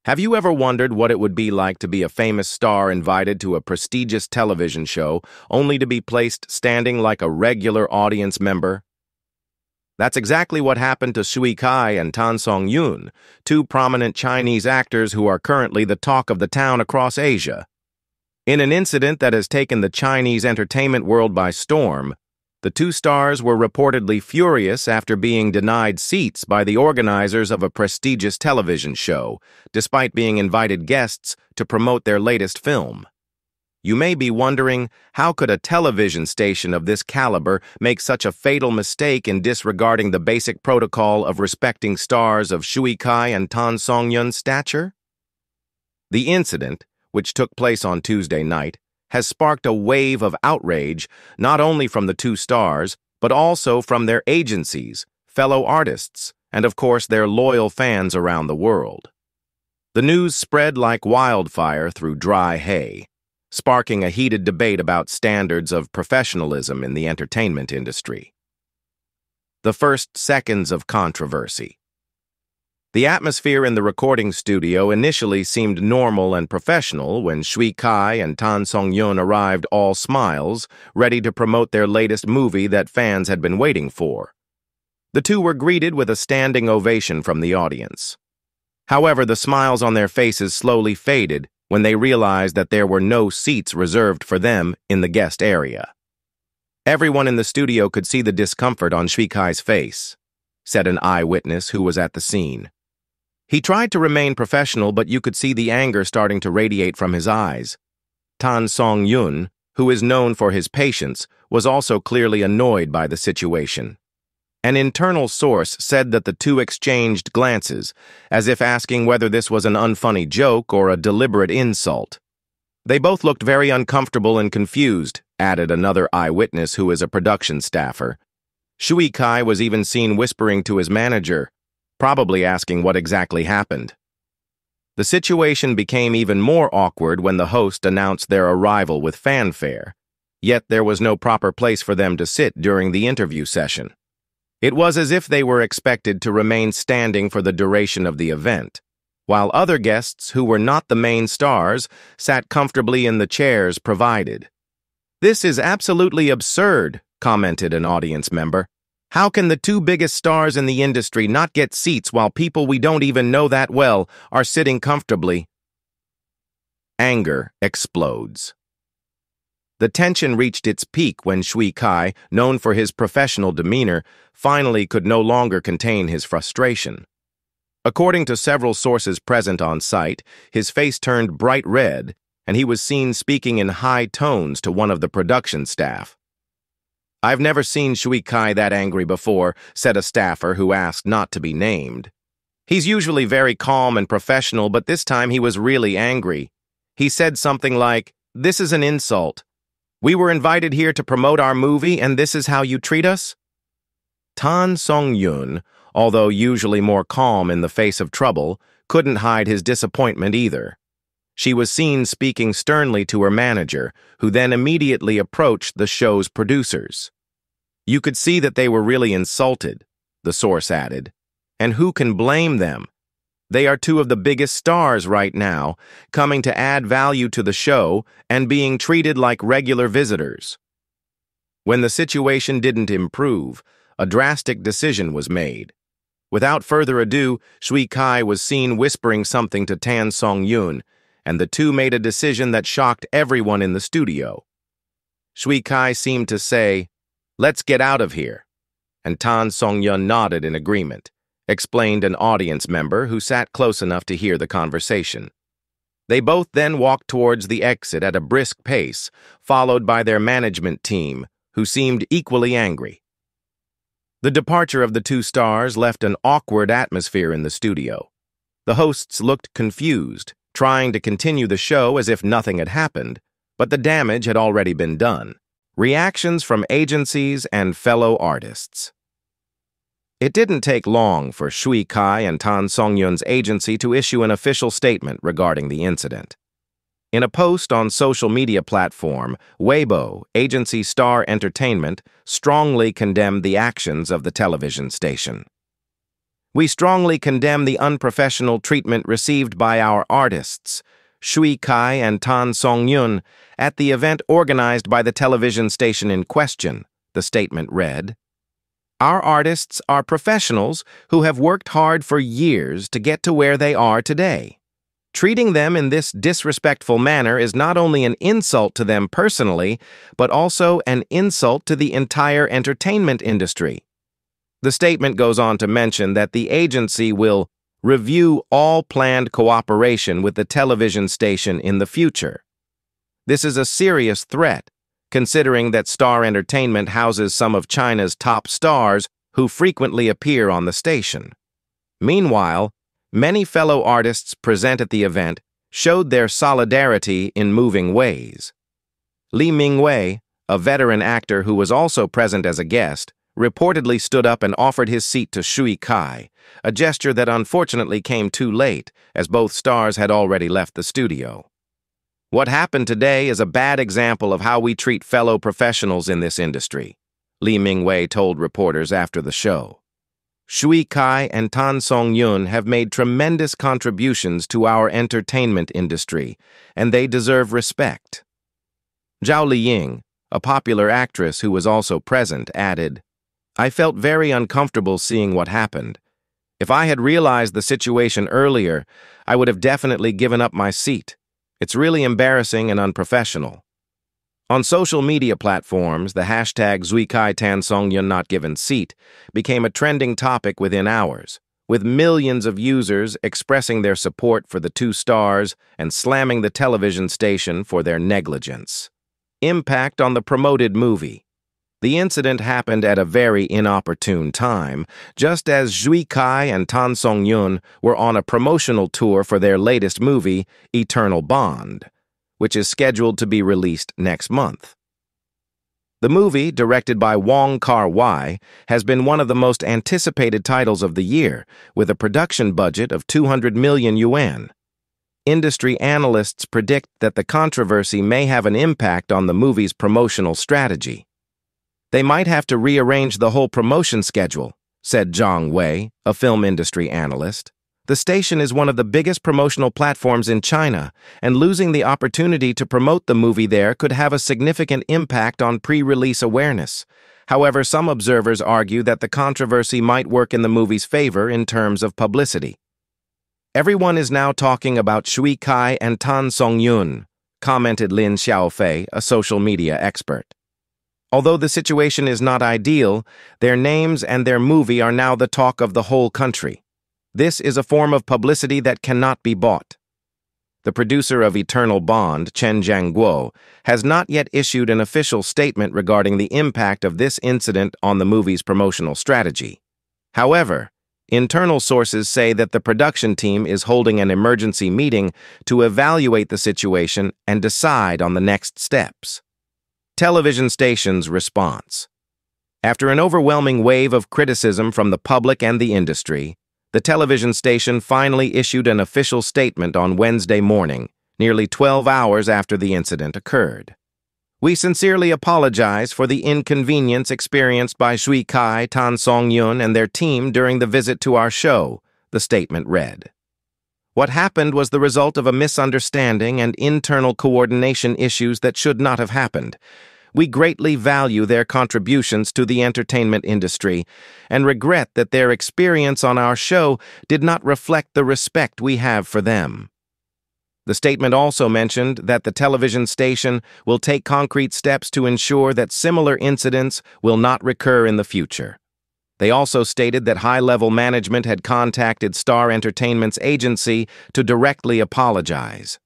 Have you ever wondered what it would be like to be a famous star invited to a prestigious television show only to be placed standing like a regular audience member? That's exactly what happened to Sui Kai and Tan Songyun, two prominent Chinese actors who are currently the talk of the town across Asia. In an incident that has taken the Chinese entertainment world by storm, the two stars were reportedly furious after being denied seats by the organizers of a prestigious television show, despite being invited guests to promote their latest film. You may be wondering, how could a television station of this caliber make such a fatal mistake in disregarding the basic protocol of respecting stars of Sui Kai and Tan Songyun's stature? The incident, which took place on Tuesday night, has sparked a wave of outrage not only from the two stars, but also from their agencies, fellow artists, and of course their loyal fans around the world. The news spread like wildfire through dry hay, sparking a heated debate about standards of professionalism in the entertainment industry. The first seconds of controversy. The atmosphere in the recording studio initially seemed normal and professional when Sui Kai and Tan Songyun arrived all smiles, ready to promote their latest movie that fans had been waiting for. The two were greeted with a standing ovation from the audience. However, the smiles on their faces slowly faded when they realized that there were no seats reserved for them in the guest area. Everyone in the studio could see the discomfort on Sui Kai's face, said an eyewitness who was at the scene. He tried to remain professional, but you could see the anger starting to radiate from his eyes. Tan Songyun, who is known for his patience, was also clearly annoyed by the situation. An internal source said that the two exchanged glances, as if asking whether this was an unfunny joke or a deliberate insult. They both looked very uncomfortable and confused, added another eyewitness who is a production staffer. Sui Kai was even seen whispering to his manager, probably asking what exactly happened. The situation became even more awkward when the host announced their arrival with fanfare, yet there was no proper place for them to sit during the interview session. It was as if they were expected to remain standing for the duration of the event, while other guests who were not the main stars sat comfortably in the chairs provided. "This is absolutely absurd," commented an audience member. "How can the two biggest stars in the industry not get seats while people we don't even know that well are sitting comfortably?" Anger explodes. The tension reached its peak when Sui Kai, known for his professional demeanor, finally could no longer contain his frustration. According to several sources present on site, his face turned bright red, and he was seen speaking in high tones to one of the production staff. "I've never seen Sui Kai that angry before," said a staffer who asked not to be named. "He's usually very calm and professional, but this time he was really angry. He said something like, 'This is an insult. We were invited here to promote our movie, and this is how you treat us?'" Tan Songyun, although usually more calm in the face of trouble, couldn't hide his disappointment either. She was seen speaking sternly to her manager, who then immediately approached the show's producers. "You could see that they were really insulted," the source added. "And who can blame them? They are two of the biggest stars right now, coming to add value to the show and being treated like regular visitors." When the situation didn't improve, a drastic decision was made. Without further ado, Sui Kai was seen whispering something to Tan Songyun, and the two made a decision that shocked everyone in the studio. Sui Kai seemed to say, "Let's get out of here," and Tan Songyun nodded in agreement, explained an audience member who sat close enough to hear the conversation. They both then walked towards the exit at a brisk pace, followed by their management team, who seemed equally angry. The departure of the two stars left an awkward atmosphere in the studio. The hosts looked confused, trying to continue the show as if nothing had happened, but the damage had already been done. Reactions from agencies and fellow artists. It didn't take long for Sui Kai and Tan Songyun's agency to issue an official statement regarding the incident. In a post on social media platform, Weibo, agency Star Entertainment, strongly condemned the actions of the television station. We strongly condemn the unprofessional treatment received by our artists, Shui Kai and Tan Songyun, at the event organized by the television station in question, the statement read. Our artists are professionals who have worked hard for years to get to where they are today. Treating them in this disrespectful manner is not only an insult to them personally, but also an insult to the entire entertainment industry. The statement goes on to mention that the agency will review all planned cooperation with the television station in the future. This is a serious threat, considering that Star Entertainment houses some of China's top stars who frequently appear on the station. Meanwhile, many fellow artists present at the event showed their solidarity in moving ways. Li Mingwei, a veteran actor who was also present as a guest, reportedly stood up and offered his seat to Shui Kai, a gesture that unfortunately came too late, as both stars had already left the studio. What happened today is a bad example of how we treat fellow professionals in this industry, Li Mingwei told reporters after the show. Shui Kai and Tan Songyun have made tremendous contributions to our entertainment industry, and they deserve respect. Zhao Liying, a popular actress who was also present, added, I felt very uncomfortable seeing what happened. If I had realized the situation earlier, I would have definitely given up my seat. It's really embarrassing and unprofessional. On social media platforms, the hashtag Zuikai Tan Songyun not given seat became a trending topic within hours, with millions of users expressing their support for the two stars and slamming the television station for their negligence. Impact on the promoted movie. The incident happened at a very inopportune time, just as Shui Kai and Tan Songyun were on a promotional tour for their latest movie, Eternal Bond, which is scheduled to be released next month. The movie, directed by Wong Kar-wai, has been one of the most anticipated titles of the year, with a production budget of 200 million yuan. Industry analysts predict that the controversy may have an impact on the movie's promotional strategy. They might have to rearrange the whole promotion schedule, said Zhang Wei, a film industry analyst. The station is one of the biggest promotional platforms in China, and losing the opportunity to promote the movie there could have a significant impact on pre-release awareness. However, some observers argue that the controversy might work in the movie's favor in terms of publicity. Everyone is now talking about Shui Kai and Tan Songyun, commented Lin Xiaofei, a social media expert. Although the situation is not ideal, their names and their movie are now the talk of the whole country. This is a form of publicity that cannot be bought. The producer of Eternal Bond, Chen Jianguo, has not yet issued an official statement regarding the impact of this incident on the movie's promotional strategy. However, internal sources say that the production team is holding an emergency meeting to evaluate the situation and decide on the next steps. Television stations' response. After an overwhelming wave of criticism from the public and the industry, the television station finally issued an official statement on Wednesday morning, nearly 12 hours after the incident occurred. We sincerely apologize for the inconvenience experienced by Shui Kai, Tan Songyun, and their team during the visit to our show, the statement read. What happened was the result of a misunderstanding and internal coordination issues that should not have happened. We greatly value their contributions to the entertainment industry and regret that their experience on our show did not reflect the respect we have for them. The statement also mentioned that the television station will take concrete steps to ensure that similar incidents will not recur in the future. They also stated that high-level management had contacted Star Entertainment's agency to directly apologize.